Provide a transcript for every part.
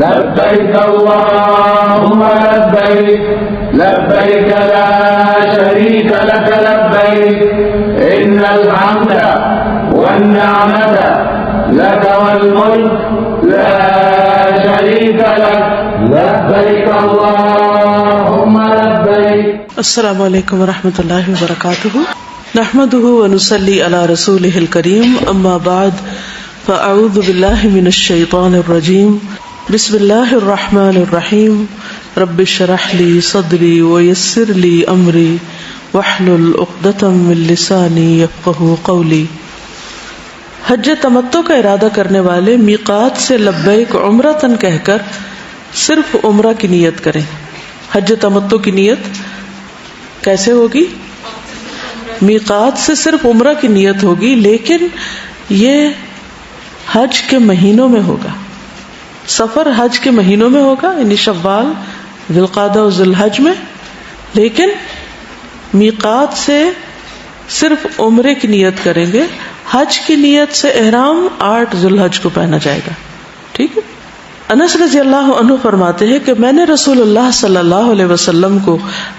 لبيك اللهم لبيك لبيك لا شريك لك لبيك إن الحمد والنعمة لك والملك لا شريك لك لبيك اللهم لبيك. السلام علیکم ورحمۃ اللہ وبرکاتہ. نحمده ونصلي على رسوله الكريم. اما بعد فاعوذ باللہ من الشیطان الرجیم. بسم اللہ الرحمن الرحیم. رب اشرح لي صدری ويسر لي امری واحلل عقدۃ من لسانی یفقهوا قولی. حج تمتع کا ارادہ کرنے والے میقات سے لبیک عمرتن کہہ کر صرف عمرہ کی نیت کریں. حج تمتع کی نیت کیسے ہوگی؟ میقات سے صرف عمرہ کی نیت ہوگی، لیکن یہ حج کے مہینوں میں ہوگا. سفر حج کے مہینوں میں ہوگا، یعنی شوال، ذی القعدہ اور ذی الحج میں. لیکن میقات سے صرف عمرے کی نیت کریں گے. حج کی نیت سے احرام 8 ذی الحج کو پہنا جائے گا. ٹھیک ہے. انس رضی اللہ عنہ فرماتے ہیں کہ میں نے رسول اللہ صلی اللہ علیہ وسلم کو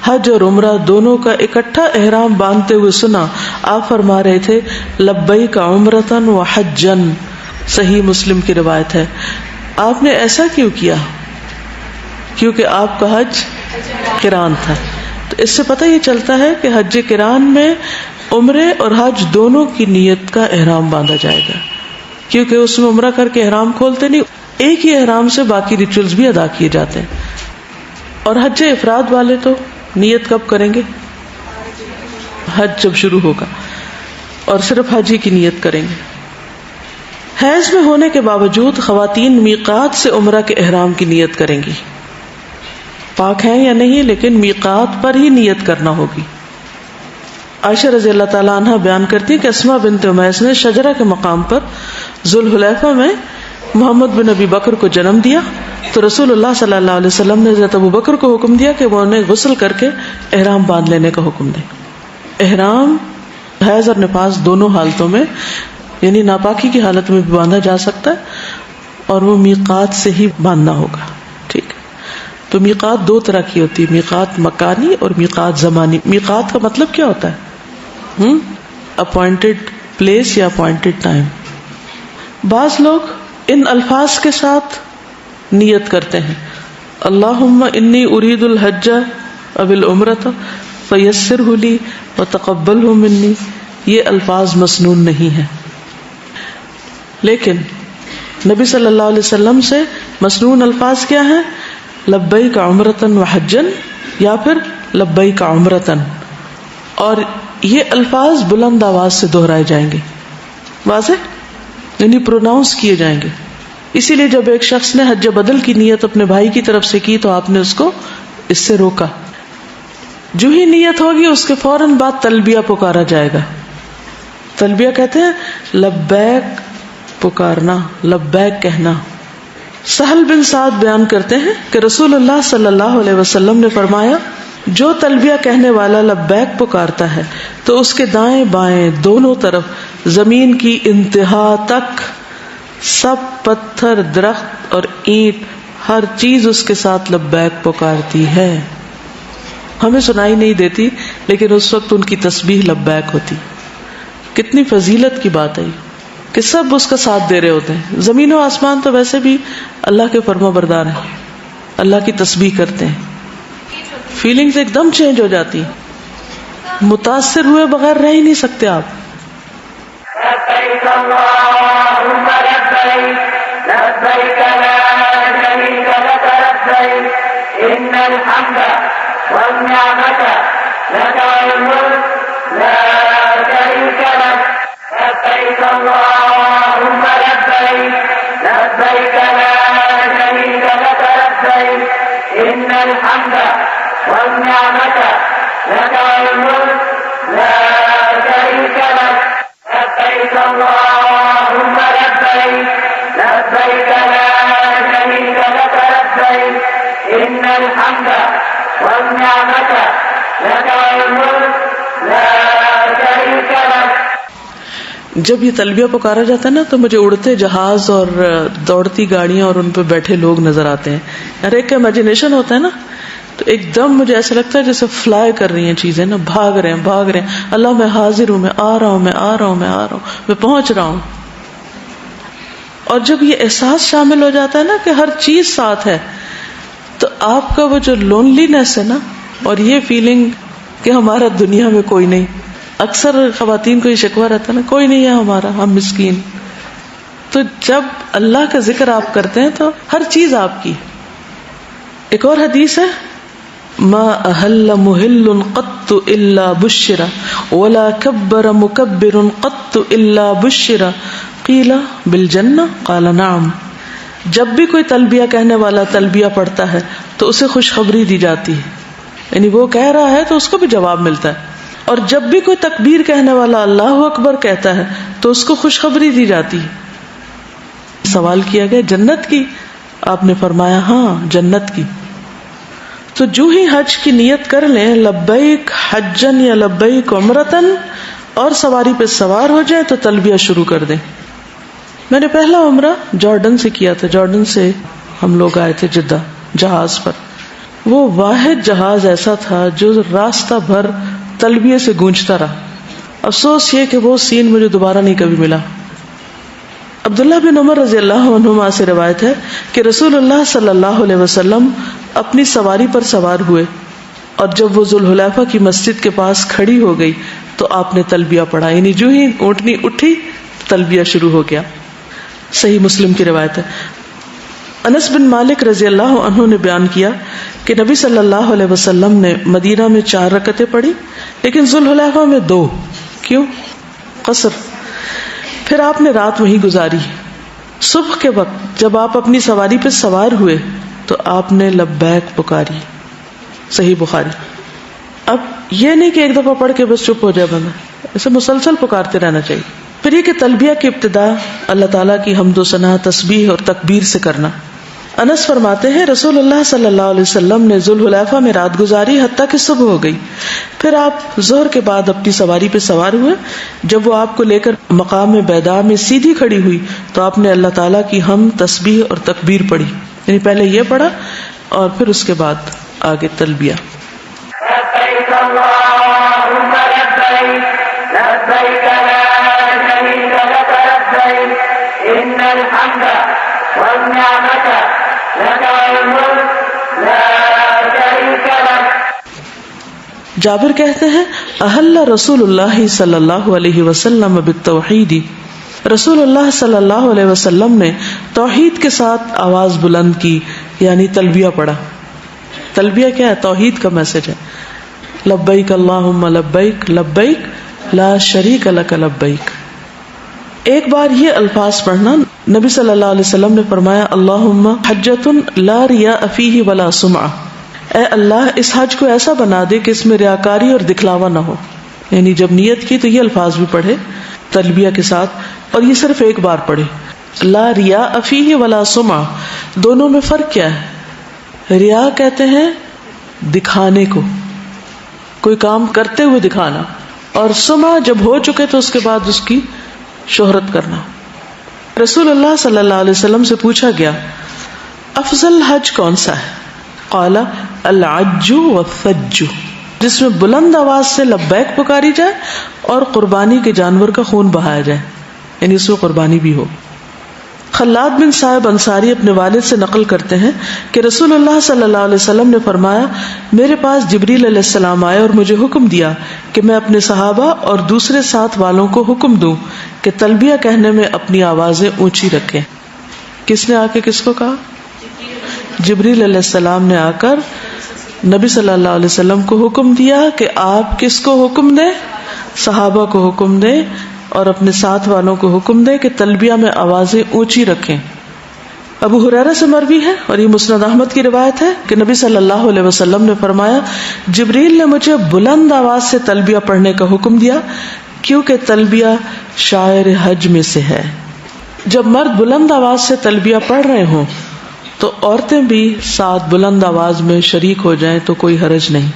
حج اور عمرہ دونوں کا اکٹھا احرام باندھتے ہوئے سنا. آپ فرما رہے تھے لبیک عمرتن و حجن. صحیح مسلم کی روایت ہے. آپ نے ایسا کیوں کیا؟ کیونکہ آپ کا حج قران تھا. تو اس سے پتہ یہ چلتا ہے کہ حج قران میں عمرے اور حج دونوں کی نیت کا احرام باندھا جائے گا، کیونکہ اس میں عمرہ کر کے احرام کھولتے نہیں، ایک ہی احرام سے باقی ریچولز بھی ادا کیے جاتے ہیں. اور حج افراد والے تو نیت کب کریں گے؟ حج جب شروع ہوگا، اور صرف حج ہی کی نیت کریں گے. حیض میں ہونے کے باوجود خواتین میقات سے عمرہ کے احرام کی نیت کریں گی. پاک ہیں یا نہیں، لیکن میقات پر ہی نیت کرنا ہوگی. عائشہ رضی اللہ تعالیٰ عنہ بیان کرتی ہے کہ اسماء بنت امیس نے شجرہ کے مقام پر ذوالحلیفہ میں محمد بن ابی بکر کو جنم دیا. تو رسول اللہ صلی اللہ علیہ وسلم نے حضرت ابو بکر کو حکم دیا کہ وہ انہیں غسل کر کے احرام باندھ لینے کا حکم دیں. احرام حیض اور نفاس دونوں حالتوں میں، یعنی ناپاکی کی حالت میں بھی باندھا جا سکتا ہے، اور وہ میقات سے ہی باندھنا ہوگا. ٹھیک ہے. تو میقات 2 طرح کی ہوتی ہے، میقات مکانی اور میقات زمانی. میقات کا مطلب کیا ہوتا ہے؟ اپوائنٹڈ پلیس یا اپوائنٹڈ ٹائم. بعض لوگ ان الفاظ کے ساتھ نیت کرتے ہیں، اللہم انی ارید الحج او العمرۃ فیسرہ لی وتقبلہ منی. یہ الفاظ مسنون نہیں ہیں، لیکن نبی صلی اللہ علیہ وسلم سے مسنون الفاظ کیا ہیں؟ لبیک عمرۃ و حجن، یا پھر لبیک عمرۃ. اور یہ الفاظ بلند آواز سے دہرائے جائیں گے، واضح، یعنی پروناؤنس کیے جائیں گے. اسی لیے جب ایک شخص نے حج بدل کی نیت اپنے بھائی کی طرف سے کی تو آپ نے اس کو اس سے روکا. جو ہی نیت ہوگی اس کے فوراً بعد تلبیہ پکارا جائے گا. تلبیہ کہتے ہیں لبیک پکارنا، لبیک کہنا. سہل بن سعد بیان کرتے ہیں کہ رسول اللہ صلی اللہ علیہ وسلم نے فرمایا جو تلبیہ کہنے والا لبیک پکارتا ہے تو اس کے دائیں بائیں دونوں طرف زمین کی انتہا تک سب پتھر، درخت اور اینٹ، ہر چیز اس کے ساتھ لبیک پکارتی ہے. ہمیں سنائی نہیں دیتی، لیکن اس وقت ان کی تسبیح لبیک ہوتی. کتنی فضیلت کی بات ہے کہ سب اس کا ساتھ دے رہے ہوتے ہیں. زمین و آسمان تو ویسے بھی اللہ کے فرما بردار ہیں، اللہ کی تسبیح کرتے ہیں. فیلنگز ایک دم چینج ہو جاتی ہیں، متاثر ہوئے بغیر رہ ہی نہیں سکتے آپ. لبيك اللهم لبيك لبيك لا شريك لك لبيك إن الحمد والنعمة لك والملك لا شريك لك. لبيك اللهم لبيك لبيك لا شريك لك لبيك إن الحمد والنعمة لك والملك لا شريك لك. لبيك اللهم لبيك لبيك لا شريك لك لبيك إن الحمد والنعمة لك والملك لا شريك لك. جب یہ تلبیہ پکارا جاتا ہے نا تو مجھے اڑتے جہاز اور دوڑتی گاڑیاں اور ان پہ بیٹھے لوگ نظر آتے ہیں. ہر ایک کا امیجنیشن ہوتا ہے نا, تو ایک دم مجھے ایسا لگتا ہے جیسے فلائی کر رہی ہیں چیزیں نا, بھاگ رہے ہیں. اللہ میں حاضر ہوں, میں آ رہا ہوں, میں پہنچ رہا ہوں. اور جب یہ احساس شامل ہو جاتا ہے نا کہ ہر چیز ساتھ ہے, تو آپ کا وہ جو لونلینس ہے نا, اور یہ فیلنگ کہ ہمارا دنیا میں کوئی نہیں. اکثر خواتین کو یہ شکوہ رہتا ہے نا, کوئی نہیں ہے ہمارا, ہم مسکین. تو جب اللہ کا ذکر آپ کرتے ہیں تو ہر چیز آپ کی. ایک اور حدیث ہے, ما احل محل قط الا بشر ولا کبر مکبر قط الا بشر قیل بالجنہ قال نعم. جب بھی کوئی تلبیہ کہنے والا تلبیہ پڑھتا ہے تو اسے خوشخبری دی جاتی ہے, یعنی وہ کہہ رہا ہے تو اس کو بھی جواب ملتا ہے. اور جب بھی کوئی تکبیر کہنے والا اللہ اکبر کہتا ہے تو اس کو خوشخبری دی جاتی ہے. سوال کیا گیا جنت کی, آپ نے فرمایا ہاں جنت کی. تو جو ہی حج کی نیت کر لیں, لبیک حجن یا لبیک عمرتن, اور سواری پہ سوار ہو جائیں تو تلبیہ شروع کر دیں. میں نے پہلا عمرہ جارڈن سے کیا تھا. جارڈن سے ہم لوگ آئے تھے جدہ جہاز پر. وہ واحد جہاز ایسا تھا جو راستہ بھر تلبیہ سے گونجتا رہا. افسوس یہ کہ وہ سین مجھے دوبارہ نہیں کبھی ملا. عبداللہ بن عمر رضی اللہ عنہما سے روایت ہے کہ رسول اللہ صلی اللہ علیہ وسلم اپنی سواری پر سوار ہوئے, اور جب وہ ذوالحلیفہ کی مسجد کے پاس کھڑی ہو گئی تو آپ نے تلبیہ پڑھا, یعنی جو ہی اونٹنی اٹھی تلبیہ شروع ہو گیا. صحیح مسلم کی روایت ہے. انس بن مالک رضی اللہ عنہ نے بیان کیا کہ نبی صلی اللہ علیہ وسلم نے مدینہ میں 4 رکعتیں پڑھی, لیکن ذوالحلیفہ میں 2. کیوں؟ قصر. پھر آپ نے رات وہیں گزاری. صبح کے وقت جب آپ اپنی سواری پہ سوار ہوئے تو آپ نے لبیک پکاری. صحیح بخاری. اب یہ نہیں کہ ایک دفعہ پڑھ کے بس چپ ہو جائے بندہ, اسے مسلسل پکارتے رہنا چاہیے. پھر یہ کہ تلبیہ کی ابتدا اللہ تعالیٰ کی حمد و ثنا, تسبیح اور تکبیر سے کرنا. انس فرماتے ہیں رسول اللہ صلی اللہ علیہ وسلم نے ذوالحلیفہ میں رات گزاری حتیٰ کہ صبح ہو گئی. پھر آپ ظہر کے بعد اپنی سواری پہ سوار ہوئے. جب وہ آپ کو لے کر مقام بیدا میں سیدھی کھڑی ہوئی تو آپ نے اللہ تعالیٰ کی حمد, تسبیح اور تکبیر پڑھی, یعنی پہلے یہ پڑھا اور پھر اس کے بعد آگے تلبیہ. لبیک اللہم لبیک لبیک لا شریک لک لبیک ان الحمد والنعمت لک والملک لا شریک لک. جابر کہتے ہیں احل رسول اللہ صلی اللہ علیہ وسلم بالتوحید, رسول اللہ صلی اللہ علیہ وسلم نے توحید کے ساتھ آواز بلند کی, یعنی تلبیہ پڑھا. تلبیہ کیا ہے؟ توحید کا میسج ہے. لبیک اللہم لبیک لبیک لا شریک لک لبیک. ایک بار یہ الفاظ پڑھنا, نبی صلی اللہ علیہ وسلم نے فرمایا اللہم حجۃ لا ریاء فیہ ولا سمعہ, اے اللہ اس حج کو ایسا بنا دے کہ اس میں ریاکاری اور دکھلاوا نہ ہو. یعنی جب نیت کی تو یہ الفاظ بھی پڑھے تلبیہ کے ساتھ, اور یہ صرف ایک بار پڑھے. لا ریاء فیہ ولا سمعہ, دونوں میں فرق کیا ہے؟ ریا کہتے ہیں دکھانے کو, کوئی کام کرتے ہوئے دکھانا, اور سمعہ جب ہو چکے تو اس کے بعد اس کی شہرت کرنا. رسول اللہ صلی اللہ علیہ وسلم سے پوچھا گیا افضل حج کون سا ہے؟ قال العج والثج, جس میں بلند آواز سے لبیک پکاری جائے اور قربانی کے جانور کا خون بہایا جائے, یعنی اس میں قربانی بھی ہو. خلاد بن صاحب انصاری اپنے والد سے نقل کرتے ہیں کہ رسول اللہ صلی اللہ علیہ وسلم نے فرمایا میرے پاس جبریل علیہ السلام آئے اور مجھے حکم دیا کہ میں اپنے صحابہ اور دوسرے ساتھ والوں کو حکم دوں کہ تلبیہ کہنے میں اپنی آوازیں اونچی رکھیں. کس نے آ کے کس کو کہا؟ جبریل علیہ السلام نے آ کر نبی صلی اللہ علیہ وسلم کو حکم دیا کہ آپ کس کو حکم دیں؟ صحابہ کو حکم دیں اور اپنے ساتھ والوں کو حکم دیں کہ تلبیہ میں آوازیں اونچی رکھیں. ابو ہریرہ سے مروی ہے اور یہ مسند احمد کی روایت ہے کہ نبی صلی اللہ علیہ وسلم نے فرمایا جبریل نے مجھے بلند آواز سے تلبیہ پڑھنے کا حکم دیا کیونکہ تلبیہ شاعر حج میں سے ہے. جب مرد بلند آواز سے تلبیہ پڑھ رہے ہوں تو عورتیں بھی ساتھ بلند آواز میں شریک ہو جائیں تو کوئی حرج نہیں,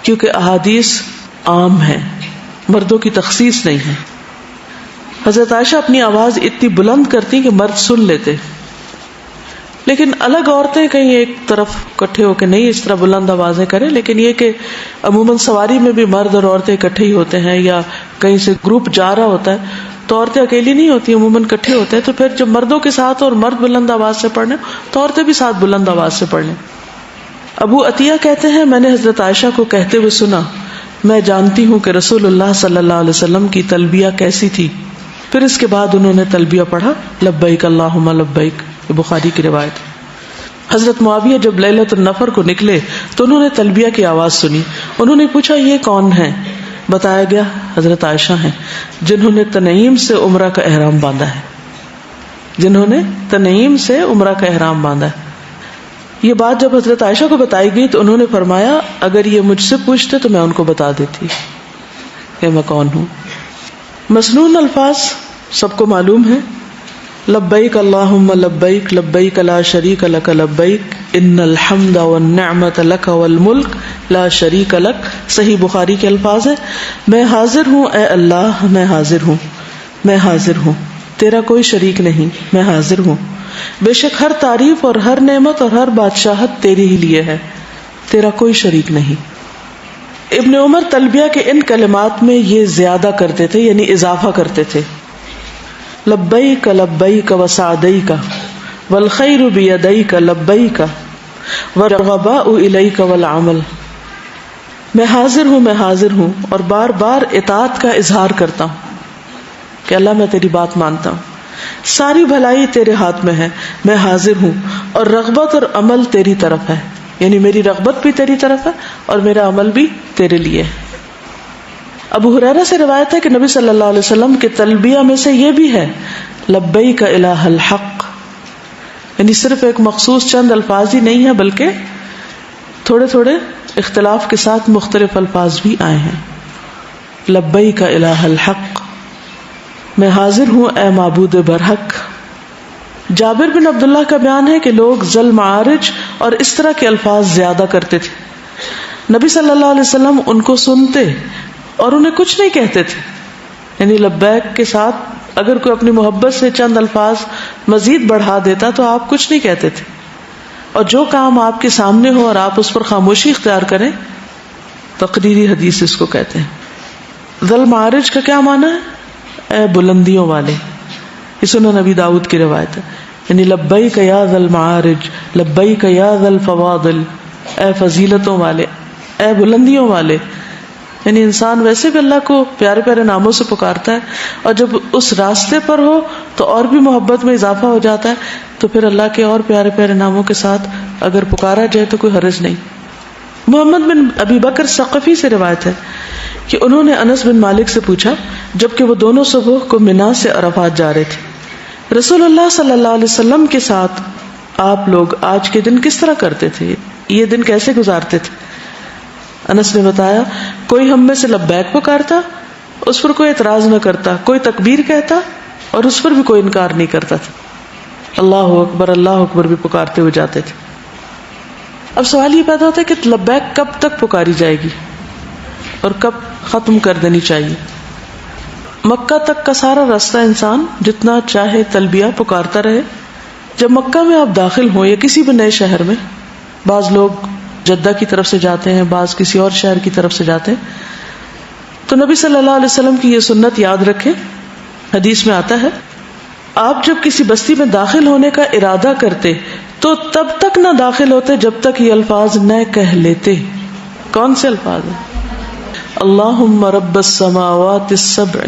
کیونکہ احادیث عام ہیں, مردوں کی تخصیص نہیں ہے. حضرت عائشہ اپنی آواز اتنی بلند کرتی کہ مرد سن لیتے، لیکن الگ عورتیں کہیں ایک طرف اکٹھے ہو کے نہیں اس طرح بلند آوازیں کریں، لیکن یہ کہ عموماً سواری میں بھی مرد اور عورتیں اکٹھے ہی ہوتے ہیں، یا کہیں سے گروپ جا رہا ہوتا ہے تو عورتیں اکیلی نہیں ہوتی، عموماً اکٹھے ہوتے ہیں، تو پھر جب مردوں کے ساتھ اور مرد بلند آواز سے پڑھ لیں تو عورتیں بھی ساتھ بلند آواز سے پڑھ لیں۔ ابو عطیہ کہتے ہیں میں نے حضرت عائشہ کو کہتے ہوئے سنا، میں جانتی ہوں کہ رسول اللہ صلی اللہ علیہ وسلم کی تلبیہ کیسی تھی۔ پھر اس کے بعد انہوں نے تلبیہ پڑھا، لبیک اللہم لبیک، یہ بخاری کی روایت ہے۔ حضرت معاویہ جب لیلۃ النفر کو نکلے تو انہوں نے تلبیہ کی آواز سنی، انہوں نے پوچھا یہ کون ہے؟ بتایا گیا حضرت عائشہ ہیں جنہوں نے تنعیم سے عمرہ کا احرام باندھا ہے، جنہوں نے تنعیم سے عمرہ کا احرام باندھا ہے۔ یہ بات جب حضرت عائشہ کو بتائی گئی تو انہوں نے فرمایا اگر یہ مجھ سے پوچھتے تو میں ان کو بتا دیتی کہ میں کون ہوں۔ مسنون الفاظ سب کو معلوم ہے، لبیک اللہم لبیک لبیک لا شریک لک لبیک ان الحمد والنعمت لک والملک لا شریک لک، صحیح بخاری کے الفاظ ہیں، میں حاضر ہوں اے اللہ، میں حاضر ہوں، میں حاضر ہوں، تیرا کوئی شریک نہیں، میں حاضر ہوں، بے شک ہر تعریف اور ہر نعمت اور ہر بادشاہت تیرے ہی لیے ہے، تیرا کوئی شریک نہیں۔ ابن عمر تلبیہ کے ان کلمات میں یہ زیادہ کرتے تھے، یعنی اضافہ کرتے تھے، لبیک لبیک وسعدیک والخیر بیدیک لبیک والرغباء الیک والعمل، میں حاضر ہوں، میں حاضر ہوں، اور بار بار اطاعت کا اظہار کرتا ہوں کہ اللہ میں تیری بات مانتا ہوں، ساری بھلائی تیرے ہاتھ میں ہے، میں حاضر ہوں، اور رغبت اور عمل تیری طرف ہے، یعنی میری رغبت بھی تیری طرف ہے اور میرا عمل بھی تیرے لیے ہے۔ ابو ہریرہ سے روایت ہے کہ نبی صلی اللہ علیہ وسلم کے تلبیہ میں سے یہ بھی ہے لبیک الہ الحق، یعنی صرف ایک مخصوص چند الفاظ ہی نہیں ہے بلکہ تھوڑے تھوڑے اختلاف کے ساتھ مختلف الفاظ بھی آئے ہیں۔ لبیک الہ الحق، میں حاضر ہوں اے معبود برحق۔ جابر بن عبداللہ کا بیان ہے کہ لوگ ذل معارج اور اس طرح کے الفاظ زیادہ کرتے تھے، نبی صلی اللہ علیہ وسلم ان کو سنتے اور انہیں کچھ نہیں کہتے تھے، یعنی لبیک کے ساتھ اگر کوئی اپنی محبت سے چند الفاظ مزید بڑھا دیتا تو آپ کچھ نہیں کہتے تھے، اور جو کام آپ کے سامنے ہو اور آپ اس پر خاموشی اختیار کریں تقریری حدیث اس کو کہتے ہیں۔ ذل معارج کا کیا معنی ہے؟ اے بلندیوں والے، یہ سنن نبی داؤد کی روایت ہے، یعنی لبیک یا ذل معارج، لبیک یا ذل فواضل، اے فضیلتوں والے، اے بلندیوں والے، یعنی انسان ویسے بھی اللہ کو پیارے پیارے ناموں سے پکارتا ہے، اور جب اس راستے پر ہو تو اور بھی محبت میں اضافہ ہو جاتا ہے، تو پھر اللہ کے اور پیارے پیارے ناموں کے ساتھ اگر پکارا جائے تو کوئی حرج نہیں۔ محمد بن ابی بکر ثقفی سے روایت ہے کہ انہوں نے انس بن مالک سے پوچھا جبکہ وہ دونوں صبح کو منا سے عرفات جا رہے تھے، رسول اللہ صلی اللہ علیہ وسلم کے ساتھ آپ لوگ آج کے دن کس طرح کرتے تھے، یہ دن کیسے گزارتے تھے؟ انس نے بتایا کوئی ہم میں سے لبیک پکارتا، اس پر کوئی اعتراض نہ کرتا، کوئی تکبیر کہتا اور اس پر بھی کوئی انکار نہیں کرتا تھا، اللہ اکبر بھی پکارتے ہوئے جاتے تھے۔ اب سوال یہ پیدا ہوتا ہے کہ لبیک کب تک پکاری جائے گی اور کب ختم کر دینی چاہیے؟ مکہ تک کا سارا راستہ انسان جتنا چاہے تلبیہ پکارتا رہے۔ جب مکہ میں آپ داخل ہوں یا کسی بھی نئے شہر میں، بعض لوگ جدہ کی طرف سے جاتے ہیں، بعض کسی اور شہر کی طرف سے جاتے ہیں، تو نبی صلی اللہ علیہ وسلم کی یہ سنت یاد رکھیں۔ حدیث میں آتا ہے آپ جب کسی بستی میں داخل ہونے کا ارادہ کرتے تو تب تک نہ داخل ہوتے جب تک یہ الفاظ نہ کہہ لیتے۔ کون سے الفاظ ہیں؟ اللہم رب السماوات السبع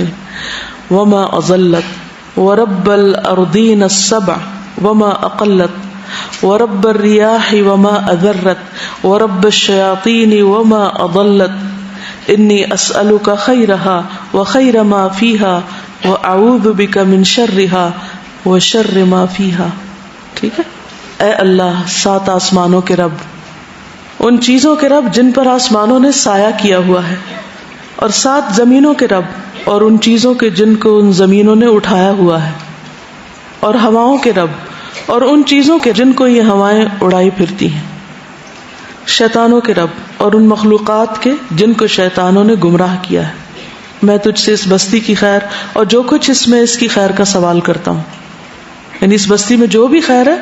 وما اضلت ورب الارضین السبع وما اقلت ورب الریاح وما اذرت ورب الشیاطین وما اضلت انی اسألک خیرہا وخیر ما فیہا واعوذ بک من شرہا وشر ما فیہا۔ ٹھیک ہے؟ اے اللہ، 7 آسمانوں کے رب، ان چیزوں کے رب جن پر آسمانوں نے سایہ کیا ہوا ہے، اور 7 زمینوں کے رب اور ان چیزوں کے جن کو ان زمینوں نے اٹھایا ہوا ہے، اور ہواؤں کے رب اور ان چیزوں کے جن کو یہ ہوائیں اڑائی پھرتی ہیں، شیطانوں کے رب اور ان مخلوقات کے جن کو شیطانوں نے گمراہ کیا ہے۔ میں تجھ سے اس بستی کی خیر اور جو کچھ اس میں اس کی خیر کا سوال کرتا ہوں. یعنی اس بستی میں جو بھی خیر ہے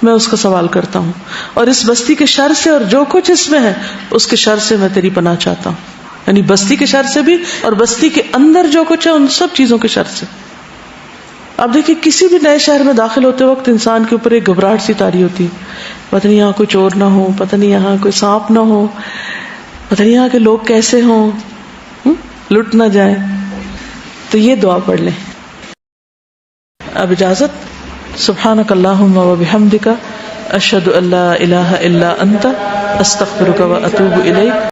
میں اس کا سوال کرتا ہوں, اور اس بستی کے شر سے اور جو کچھ اس میں ہے اس کے شر سے میں تیری پناہ چاہتا ہوں. یعنی بستی کے شر سے بھی اور بستی کے اندر جو کچھ ہے ان سب چیزوں کے شر سے. اب دیکھیں کسی بھی نئے شہر میں داخل ہوتے وقت انسان کے اوپر ایک گھبراہٹ سی تاری ہوتی ہے, پتہ نہیں یہاں کوئی چور نہ ہو, پتہ نہیں یہاں کوئی سانپ نہ ہو, پتہ نہیں یہاں کے لوگ کیسے ہوں, لٹ نہ جائیں. تو یہ دعا پڑھ لیں. اب اجازت. سبحانک اللہم و بحمدک اشہد ان لا الہ الا انت استغفرک و اتوب الیک.